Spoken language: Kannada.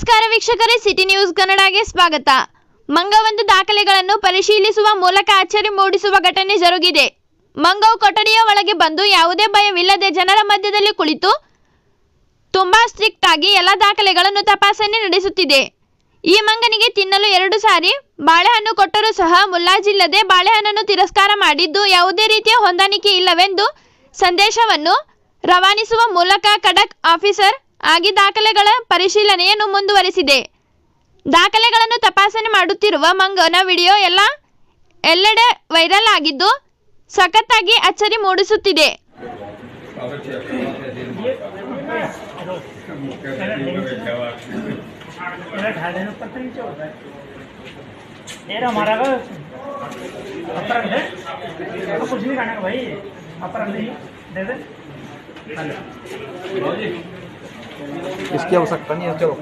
ನಮಸ್ಕಾರ ವೀಕ್ಷಕರೇ, ಸಿಟಿ ನ್ಯೂಸ್ ಕನ್ನಡಗೆ ಸ್ವಾಗತ. ಮಂಗವೊಂದು ದಾಖಲೆಗಳನ್ನು ಪರಿಶೀಲಿಸುವ ಮೂಲಕ ಅಚ್ಚರಿ ಮೂಡಿಸುವ ಘಟನೆ ಜರುಗಿದೆ. ಮಂಗವು ಕೊಠಡಿಯ ಒಳಗೆ ಬಂದು ಯಾವುದೇ ಭಯವಿಲ್ಲದೆ ಜನರ ಮಧ್ಯದಲ್ಲಿ ಕುಳಿತು ತುಂಬಾ ಸ್ಟ್ರಿಕ್ಟ್ ಆಗಿ ಎಲ್ಲ ದಾಖಲೆಗಳನ್ನು ತಪಾಸಣೆ ನಡೆಸುತ್ತಿದೆ. ಈ ಮಂಗನಿಗೆ ತಿನ್ನಲು 2 ಸಾರಿ ಬಾಳೆಹಣ್ಣು ಕೊಟ್ಟರೂ ಸಹ ಮುಲಾಜಿಲ್ಲದೆ ಬಾಳೆಹಣ್ಣನ್ನು ತಿರಸ್ಕಾರ ಮಾಡಿದ್ದು ಯಾವುದೇ ರೀತಿಯ ಹೊಂದಾಣಿಕೆ ಇಲ್ಲವೆಂದು ಸಂದೇಶವನ್ನು ರವಾನಿಸುವ ಮೂಲಕ ಖಡಕ್ ಆಫೀಸರ್ ಆಗಿ ದಾಖಲೆಗಳ ಪರಿಶೀಲನೆಯನ್ನು ಮುಂದುವರಿಸಿದೆ. ದಾಖಲೆಗಳನ್ನು ತಪಾಸಣೆ ಮಾಡುತ್ತಿರುವ ಮಂಗನ ವಿಡಿಯೋ ಎಲ್ಲೆಡೆ ವೈರಲ್ ಆಗಿದ್ದು ಸಖತ್ತಾಗಿ ಅಚ್ಚರಿ ಮೂಡಿಸುತ್ತಿದೆ. इसकी आवश्यकता नहीं है, चलो।